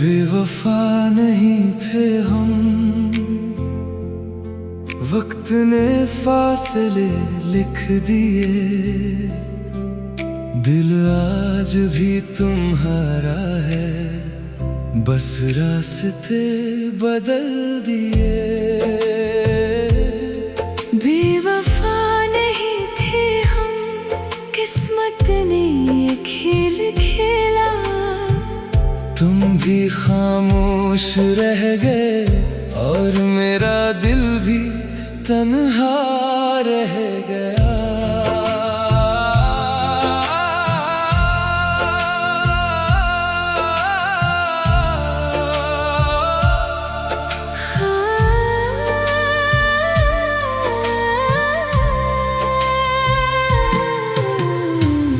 बेवफा नहीं थे हम, वक्त ने फासले लिख दिए। दिल आज भी तुम्हारा है, बस रास्ते बदल दिए। बेवफा नहीं थे हम, किस्मत ने ये खेल खेला। तुम भी खामोश रह गए और मेरा दिल भी तन्हा रह गया।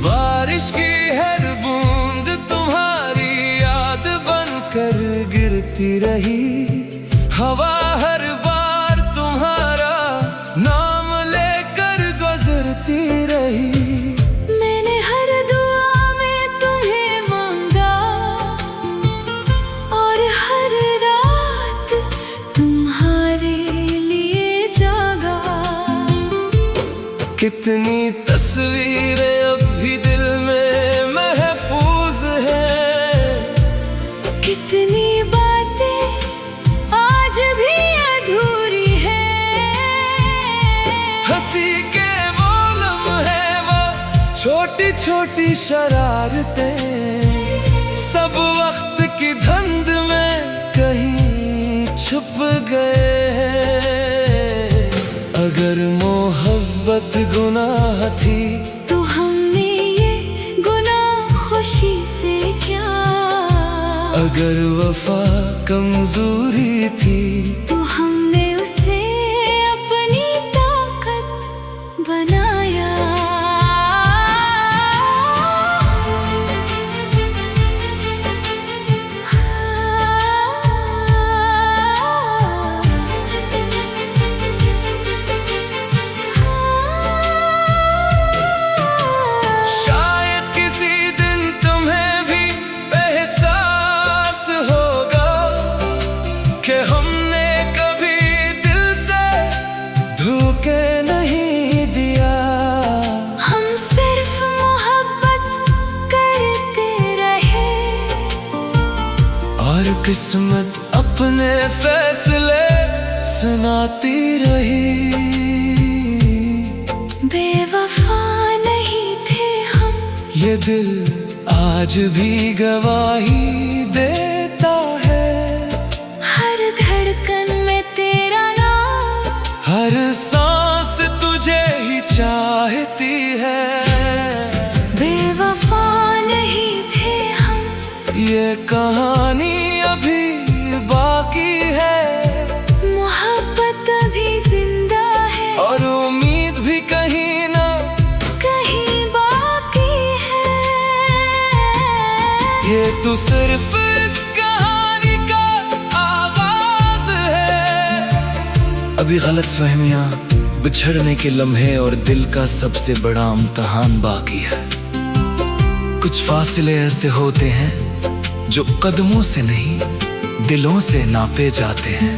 बारिश की हर बूंद तुम्हारी याद बनकर गिरती रही। हवा हर बार तुम्हारा नाम लेकर गुजरती रही। मैंने हर दुआ में तुम्हें मांगा और हर रात तुम्हारे लिए जागा। कितनी तस्वीरें अब भी दिल में महफूज है, कितनी बातें आज भी अधूरी है। हंसी के वो लम्हे, वो छोटी छोटी शरारतें, सब वक्त की धुंध में कहीं छुप गए हैं। अगर मोहब्बत गुनाह थी तो हमने ये गुनाह खुशी से किया। अगर वफा कमजोरी थी तो हमने उसे अपनी ताकत बनाया। शायद किसी दिन तुम्हें भी एहसास होगा कि हमने कभी दिल से धोखे नहीं दिया। हम सिर्फ मोहब्बत करते रहे और किस्मत अपने फैसले सुनाती रही। बेवफा नहीं थे हम, ये दिल आज भी गवाही देता है। हर धड़कन में तेरा नाम, हर सांस तुझे ही चाहती है। बेवफा नहीं थे हम, ये कहानी अभी बाकी है, मोहब्बत अभी जिंदा है और उम्मीद भी कहीं ना कहीं बाकी है। ये तो सिर्फ इस कहानी का आगाज है। अभी गलत फहमियां, बिछड़ने के लम्हे और दिल का सबसे बड़ा इम्तिहान बाकी है। कुछ फासले ऐसे होते हैं जो कदमों से नहीं दिलों से नापे जाते हैं।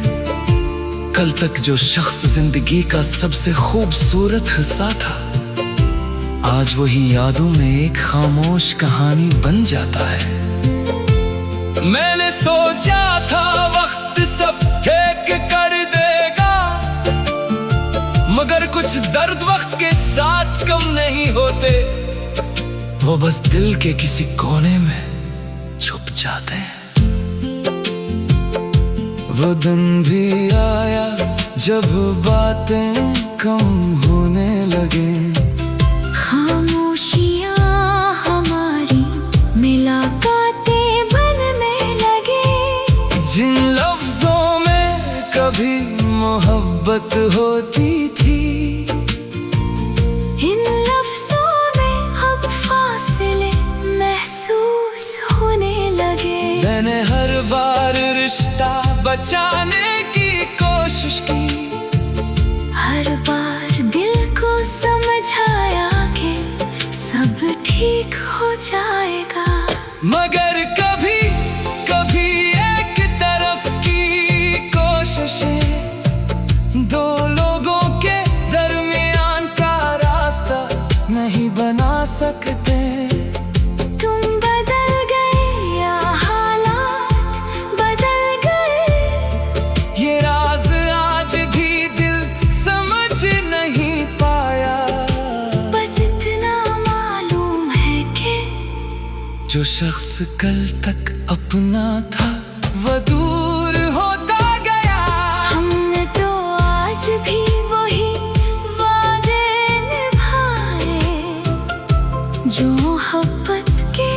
कल तक जो शख्स जिंदगी का सबसे खूबसूरत हिस्सा था, आज वही यादों में एक खामोश कहानी बन जाता है। मैंने सोचा था वक्त सब ठीक कर देगा, मगर कुछ दर्द वक्त के साथ कम नहीं होते। वो बस दिल के किसी कोने में छुप जाते हैं। वो दिन भी आया जब बातें कम होने लगे। खामोशियाँ हमारी मुलाकातें बनने लगे। जिन लफ्जों में कभी मोहब्बत होती थी, इन लफ्जों में अब फासले महसूस होने लगे। मैंने हर बार रिश्ता बचाने की कोशिश की, हर बार दिल को समझाया कि ठीक हो जाएगा। मगर कभी कभी जो शख्स कल तक अपना था वो दूर होता गया। हमने तो आज भी वही वादे निभाए जो मोहब्बत के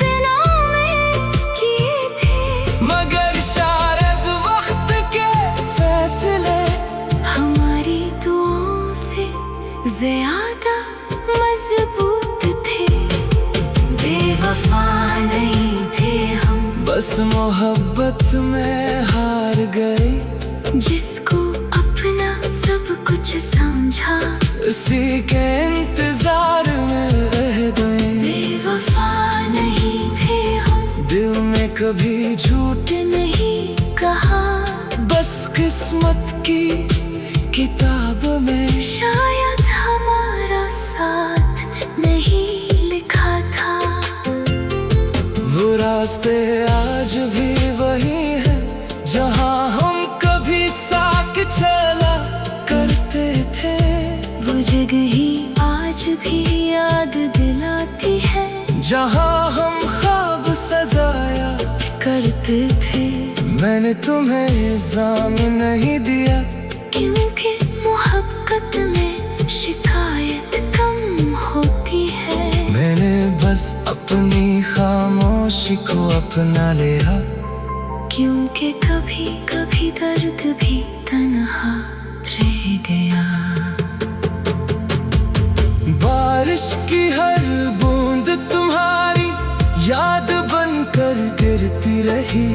दिनों में किए थे। मगर शायद वक्त के फैसले हमारी दुआओं से ज्यादा मजबूत थे। बेवफा नहीं थे हम, बस मोहब्बत में हार गए। जिसको अपना सब कुछ समझा उसी के इंतजार में रह गए। बेवफा नहीं थे हम, दिल में कभी झूठ नहीं कहा। बस किस्मत की किताब में शायद हमारा साथ नहीं लिखा था। वो रास्ते आज भी वही है जहाँ हम कभी साथ चला करते थे। वो जगह ही आज भी याद दिलाती है जहाँ हम ख्वाब सजाया करते थे। मैंने तुम्हें इल्जाम नहीं दिया क्योंकि मोहब्बत में शिकायत कम होती है। मैंने बस अपनी खामोशी को अपना लिया। क्योंकि कभी कभी दर्द भी तन्हा रह गया। बारिश की हर बूंद तुम्हारी याद बनकर गिरती रही।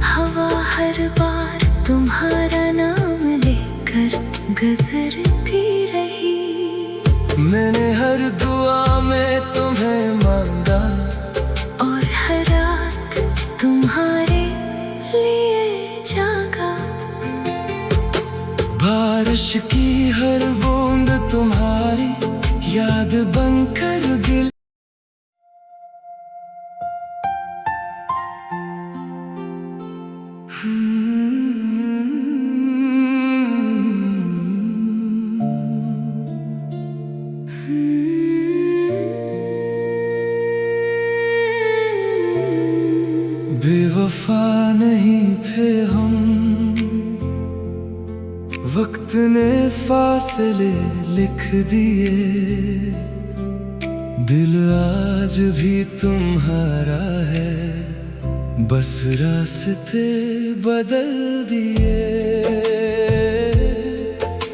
हवा हर बार तुम्हारा नाम लेकर गुजरती रही। मैंने हर दुआ में तुम्हें मांगा और हर रात तुम्हारे लिए जागा। बारिश की हर बूंद तुम्हारी याद बनकर गिर। बेवफा नहीं थे हम, वक्त ने फासले लिख दिए। दिल आज भी तुम्हारा है, बस रास्ते बदल दिए।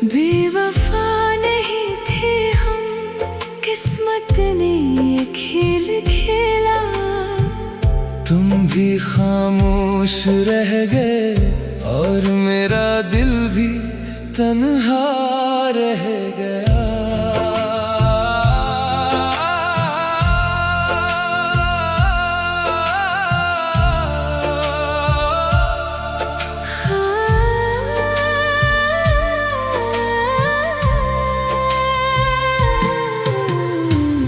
बेवफा नहीं थे हम, किस्मत ने ये खेल खेला। तुम भी खामोश रह गए और मेरा दिल भी तन्हा रह गया।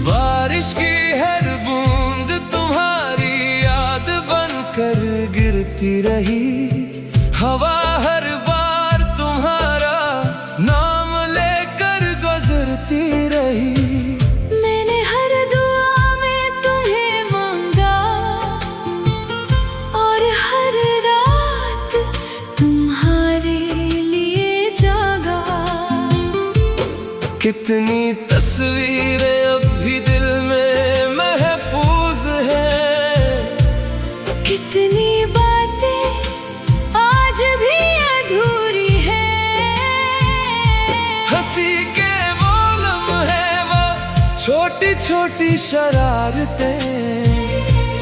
बारिश की हर बूंद तुम्हारी याद बनकर गिरती रही। हवा हर बार तुम्हारा नाम लेकर गुजरती रही। मैंने हर दुआ में तुम्हें मांगा और हर रात तुम्हारे लिए जागा। कितनी तस्वीरें अब भी दिल में महफूज हैं। कितनी बातें आज भी अधूरी हैं। हंसी के वो लम्हे, वो छोटी छोटी शरारतें,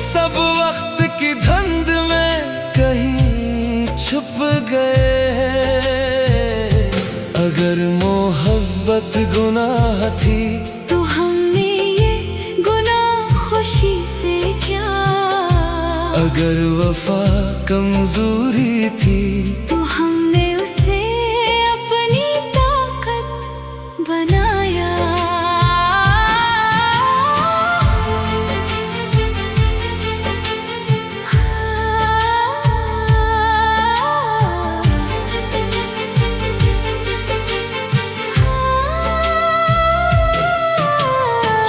सब वक्त की धुंध में कहीं छुप गए हैं। अगर मोहब्बत गुनाह थी तो हमने ये गुनाह खुशी से किया। अगर वफा कमजोरी थी तो हमने उसे अपनी ताकत बनाया।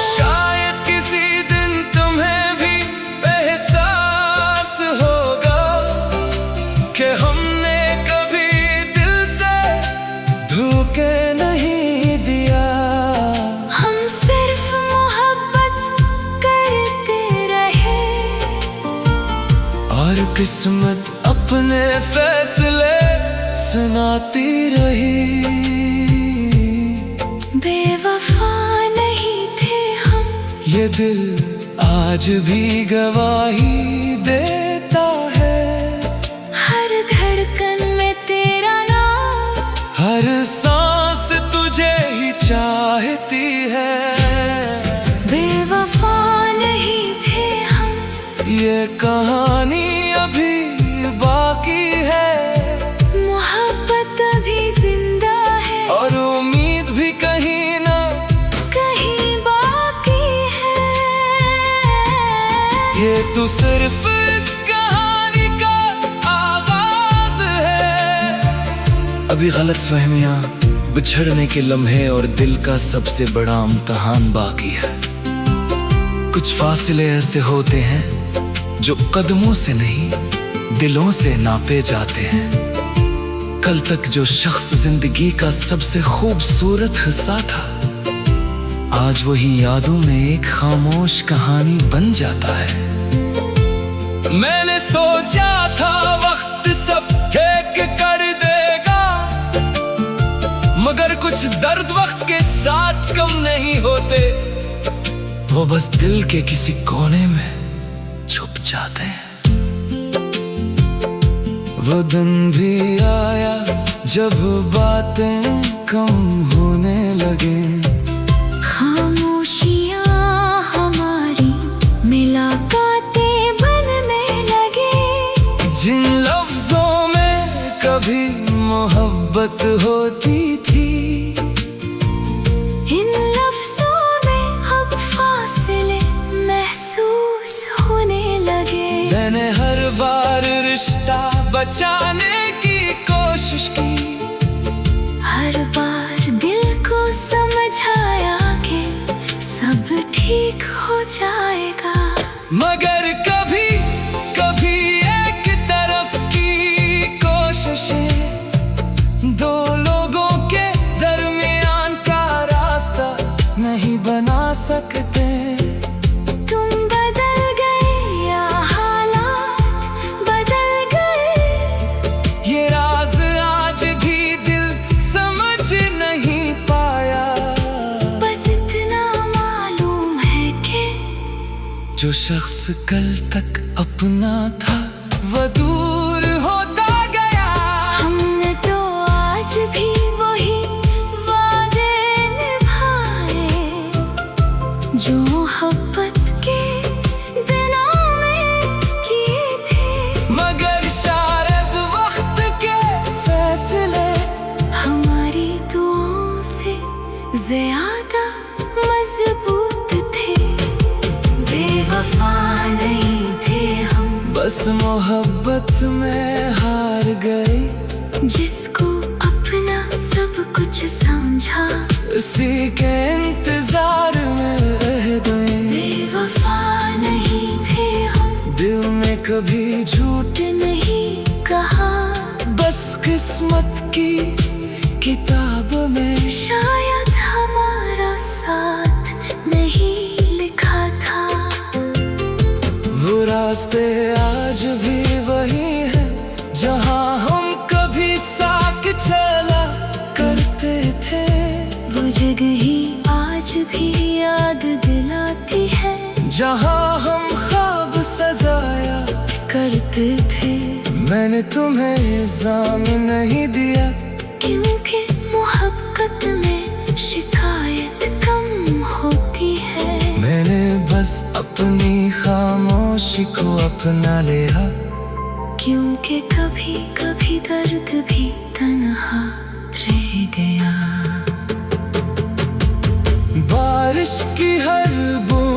शायद किसी दिन तुम्हें भी किस्मत अपने फैसले सुनाती रही। बेवफा नहीं थे हम, ये दिल आज भी गवाही देता है। हर धड़कन में तेरा नाम, हर सांस तुझे ही चाहती है। बेवफा नहीं थे हम, ये कहानी अभी बाकी है। मोहब्बत अभी जिंदा है और उम्मीद भी कहीं ना कहीं बाकी है। ये तो सिर्फ इस कहानी का आगाज है। अभी गलत फहमियां, बिछड़ने के लम्हे और दिल का सबसे बड़ा इम्तिहान बाकी है। कुछ फासले ऐसे होते हैं जो कदमों से नहीं दिलों से नापे जाते हैं। कल तक जो शख्स जिंदगी का सबसे खूबसूरत हिस्सा था, आज वही यादों में एक खामोश कहानी बन जाता है। मैंने सोचा था वक्त सब ठीक कर देगा, मगर कुछ दर्द वक्त के साथ कम नहीं होते। वो बस दिल के किसी कोने में छुप जाते हैं। वो दिन भी आया जब बातें कम होने लगे। खामोशियाँ हमारी मुलाकातें बनने लगे। जिन लफ्जों में कभी मोहब्बत होती थी, इन लफ्जों में अब फासले महसूस होने लगे। मैंने हर बार रिश्ता बचाने की कोशिश की, हर बार दिल को समझाया कि सब ठीक हो जाएगा। मगर कभी कभी एक तरफ की कोशिशें दो लोगों के दरमियान का रास्ता नहीं बना सकते। तुम बदल गए या हालात बदल गए, ये राज आज भी दिल समझ नहीं पाया। बस इतना मालूम है कि जो शख्स कल तक अपना था वो दूर होता गया। हमने तो आज भी वही वादे निभाए, जो मोहब्बत के दिनों में किए थे। मगर शायद वक्त के फैसले हमारी दुआओं से ज्यादा मजबूत थे। बेवफा नहीं थे हम, बस मोहब्बत में हार गए। जिसको अपना सब कुछ समझा, इसी के इंतजार में रह गए। बेवफा नहीं थे हम, दिल में कभी झूठ नहीं कहा। बस किस्मत की किताब में शायद हमारा साथ नहीं लिखा था। वो रास्ते आज भी वही है जहाँ हम कभी साथ चला करते थे। वो जगह ही आज भी याद दिलाती है, जहाँ हम ख्वाब सजाया करते थे। मैंने तुम्हें इल्जाम नहीं दिया, क्योंकि मोहब्बत में शिकायत कम होती है। मैंने बस अपनी खामोशी को अपना लिया। क्योंकि कभी कभी दर्द भी तन्हा रह गया। बारिश की हर बूंद